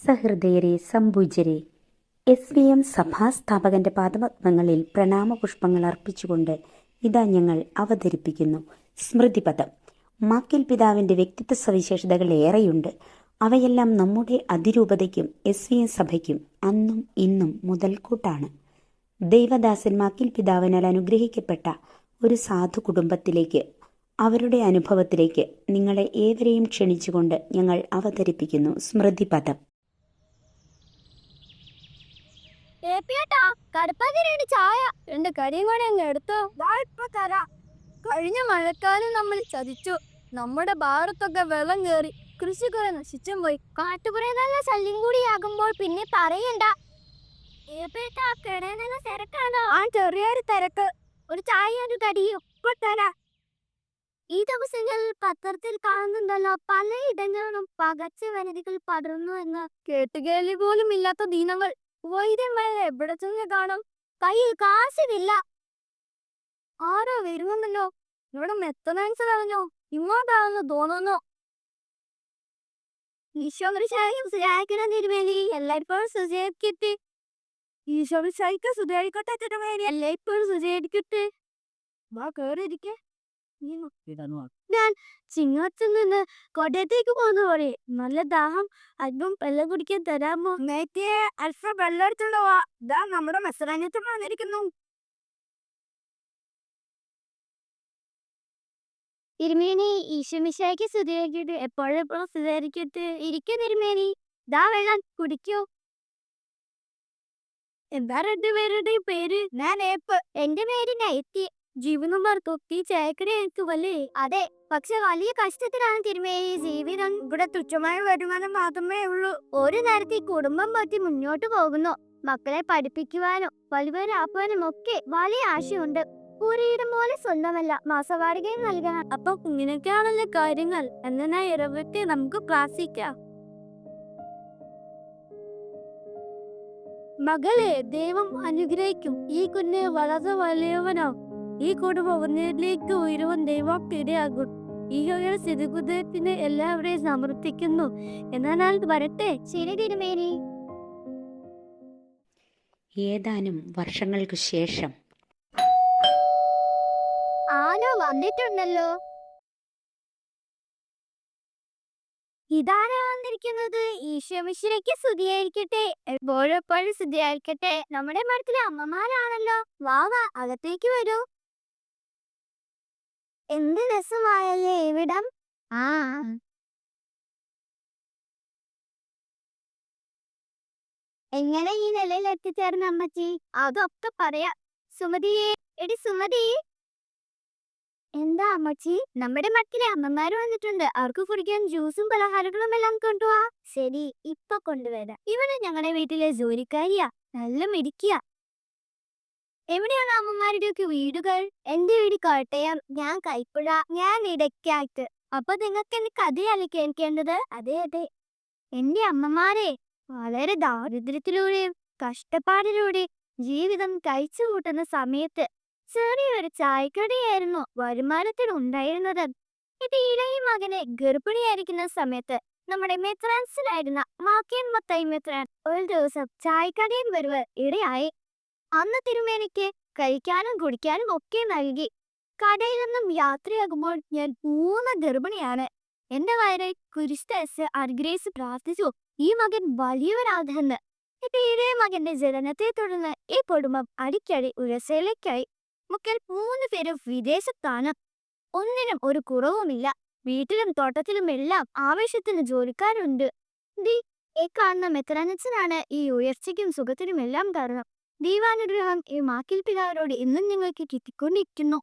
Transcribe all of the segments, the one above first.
സഹൃദയരെ സംപൂജ്യരെ, SVM സഭാസ്ഥാപകന്റെ പാദപത്മങ്ങളിൽ പ്രണാമപുഷ്പങ്ങൾ അർപ്പിച്ചുകൊണ്ട് ഇതാ ഞങ്ങൾ അവതരിപ്പിക്കുന്നു സ്മൃതിപദം. മാക്കിൽ പിതാവിന്റെ വ്യക്തിത്വ സവിശേഷതകൾ ഏറെയുണ്ട്. അവയെല്ലാം നമ്മുടെ അതിരൂപതയ്ക്കും SVM സഭയ്ക്കും അന്നും ഇന്നും മുതൽക്കൂട്ടാണ്. ദൈവദാസൻ മാക്കിൽ പിതാവിനാൽ അനുഗ്രഹിക്കപ്പെട്ട ഒരു സാധു കുടുംബത്തിലേക്ക്, അവരുടെ അനുഭവത്തിലേക്ക് നിങ്ങളെ ഏവരെയും ക്ഷണിച്ചുകൊണ്ട് ഞങ്ങൾ അവതരിപ്പിക്കുന്നു സ്മൃതിപദം. ചായ എന്റെ കരിയും കൂടെ അങ്ങ് എടുത്തോ. ഇപ്പൊ തരാം. കഴിഞ്ഞ മഴക്കാലം നമ്മൾ ചതിച്ചു. നമ്മുടെ ഭാരത്തൊക്കെ വെള്ളം കയറി, കൃഷി കുറെ നശിച്ചും പോയി. കാട്ടുപുറ നല്ല ശല്യം കൂടിയാകുമ്പോൾ പിന്നെ പറയണ്ട. തിരക്കാണോ? ആ ചെറിയൊരു തിരക്ക്. ഒരു ചായ ഒരു കടിയും ഇപ്പൊ തരാം. ഈ ദിവസങ്ങളിൽ പത്രത്തിൽ കാണുന്നുണ്ടല്ലോ, പലയിടങ്ങളിലും പകർച്ചവ്യാധികൾ പടർന്നു എന്ന്. കേട്ടുകേൾവി പോലും ഇല്ലാത്ത ദീനങ്ങൾ. വൈദ്യന്മാരെ എവിടെ ചെന്ന് കാണും? കയ്യിൽ കാശില്ല. ആരോ വരുന്നുണ്ടല്ലോ. ഇവിടെ മെത്തനാൻസ് കളഞ്ഞോ? ഇങ്ങോട്ടാണെന്ന് തോന്നുന്നു. എല്ലായ്പ്പോഴും സുഖിക്കട്ടെ. ഈശോയ്ക്ക് സുഖിക്കട്ടെ തിരുമേനി. എല്ലായ്പ്പോഴും സുഖിക്കട്ടെ. വാ കേറിയിരിക്കേ. ഞാൻ ചിങ്ങത്തിൽ നിന്ന് കോട്ടയത്തേക്ക് പോകുന്ന പോലെ നല്ല ദാഹം. അല്പം വെള്ളം കുടിക്കാൻ തരാമോ? അല്പം വെള്ളം എടുത്തുണ്ടോ? ഇതാ നമ്മുടെ മെസ്സറാനിയത്തിൽ വന്നിരിക്കുന്നു. തിരുമേനി, ഈശോമിശിഹായ്ക്ക് സ്തുതിയായിരിക്കട്ടെ. എപ്പോഴെപ്പോഴും സ്തുതിയായിരിക്കട്ടെ. ഇരിക്കൂ തിരുമേനി. ദാ വെള്ളം കുടിക്കൂ. എന്താ രണ്ടുപേരുടെ പേര്? ഞാൻ ഏപ്പ്. എന്റെ പേര് നൈറ്റി. ജീവനുമാർ തൊട്ടി ചായക്കട എനിക്കുമല്ലേ? അതെ, പക്ഷെ വലിയ കഷ്ടത്തിലാണ് തിരുമേനി. ജീവിതം ഇവിടെ തുച്ഛമായ വരുമാനം മാത്രമേ ഉള്ളൂ. ഒരു നേരത്തെ കുടുംബം പറ്റി മുന്നോട്ട് പോകുന്നു. മക്കളെ പഠിപ്പിക്കുവാനും വലുവരാക്കുവാനും ഒക്കെ വലിയ ആശയുണ്ട്. പൂരിയിടം പോലെ സ്വന്തമല്ല, മാസവാടകയും നൽകണം. അപ്പൊ ഇങ്ങനെയൊക്കെയാണല്ലോ കാര്യങ്ങൾ. എന്നാ ഇറവത്തെ നമുക്ക് പ്രാർത്ഥിക്കാം. മകളെ ദൈവം അനുഗ്രഹിക്കും. ഈ കുഞ്ഞ് വളരെ വലിയവനോ. ഈ കുടുംബം ഉന്നതിയിലേക്ക് ഉയരുവാൻ ദൈവം ഇടയാകും. ഈ ഒരു സ്ഥിതികുദത്തിന് എല്ലാവരെയും സമർപ്പിക്കുന്നു. എന്നാൽ വരട്ടെ. ശരി തിരുമേനി. ഏതാനും വർഷങ്ങൾക്ക് ശേഷം ആനോ വന്നിട്ടുണ്ടല്ലോ. ഇതാരാ വന്നിരിക്കുന്നത്? ഈശോമിശിഹായ്ക്ക് സ്തുതിയായിരിക്കട്ടെ. എപ്പോഴെപ്പോഴും സ്തുതിയായിരിക്കട്ടെ. നമ്മുടെ മഠത്തിലെ അമ്മമാരാണല്ലോ. വാ അകത്തേക്ക് വരൂ. എന്ത് രസമായല്ലേ ഇവിടം. എങ്ങനെ ഈ നിലയിൽ എത്തിച്ചേർന്ന അമ്മച്ചി? അതൊക്കെ പറയാം. സുമതിയെ, എടി സുമതി. എന്താ അമ്മച്ചി? നമ്മുടെ മഠത്തിലെ അമ്മമാര് വന്നിട്ടുണ്ട്. അവർക്ക് കുടിക്കാൻ ജ്യൂസും പലഹാരങ്ങളും എല്ലാം കൊണ്ടുപോവാ. ശരി, ഇപ്പൊ കൊണ്ടുവരാം. ഇവിടെ ഞങ്ങളുടെ വീട്ടിലെ ജോലിക്കാരിയാ. നല്ല മിടിക്കുക. എവിടെയാണ് അമ്മമാരുടെയൊക്കെ വീടുകൾ? എന്റെ വീട് കോട്ടയം, ഞാൻ കൈപ്പുഴ, ഞാൻ ഇടയ്ക്കായിട്ട്. അപ്പൊ നിങ്ങൾക്ക് എന്റെ കഥയല്ലേ കേൾക്കേണ്ടത്? അതെ അതെ. എന്റെ അമ്മമാരെ വളരെ ദാരിദ്ര്യത്തിലൂടെയും കഷ്ടപ്പാടിലൂടെ ജീവിതം കഴിച്ചു കൂട്ടുന്ന സമയത്ത് ചെറിയൊരു ചായക്കടയായിരുന്നു വരുമാനത്തിനുണ്ടായിരുന്നത്. ഇത് ഇളയ മകനെ ഗർഭിണിയായിരിക്കുന്ന സമയത്ത് നമ്മുടെ മെത്രാൻസിലായിരുന്ന മാക്കേൻ മത്തായി മെത്രാൻ ഒരു ദിവസം ചായക്കടയിൽ വരുവാൻ ഇടയായി. അന്ന് തിരുമേനിക്ക് കഴിക്കാനും കുടിക്കാനും ഒക്കെ നൽകി. കടയിൽ നിന്നും യാത്രയാകുമ്പോൾ ഞാൻ പൂർണ്ണ ഗർഭിണിയാണ്. എന്റെ വയറെ കുരിശ് അനുഗ്രഹിച്ച് പ്രാർത്ഥിച്ചു, ഈ മകൻ വലിയവനാകുമെന്ന്. ഇതേ മകന്റെ ജനനത്തെ തുടർന്ന് ഈ കുടുംബം അടിക്കടി ഉയർച്ചയിലേക്കായി. മുക്കിൽ 3 പേരും വിദേശത്താണ്. ഒന്നിനും ഒരു കുറവുമില്ല. വീട്ടിലും തോട്ടത്തിലും എല്ലാം ആവശ്യത്തിന് ജോലിക്കാരുണ്ട്. ഈ കാണുന്ന മെത്രാനച്ചനാണ് ഈ ഉയർച്ചയ്ക്കും സുഖത്തിനും എല്ലാം കാരണം. ദൈവാനുഗ്രഹം ഈ മാക്കിൽ പിതാവിനോട് ഇന്നും നിങ്ങൾക്ക് കിട്ടിക്കൊണ്ടിരിക്കുന്നു.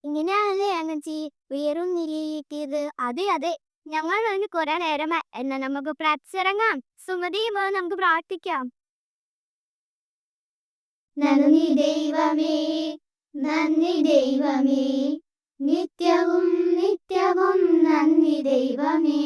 ഇങ്ങനെയാണല്ലേ അമ്മച്ചി ഉയരും നിലയിലെത്തിയത്? അതെ അതെ, ഞങ്ങൾ അതിന് കുറെ നേരമായി. എന്നാ നമുക്ക് പ്രാർത്ഥിച്ചിറങ്ങാം. സുമതിയും നമുക്ക് പ്രാർത്ഥിക്കാം. നന്ദി ദൈവമേ, നന്ദി ദൈവമേ, നിത്യവും നിത്യവും നന്ദി ദൈവമേ.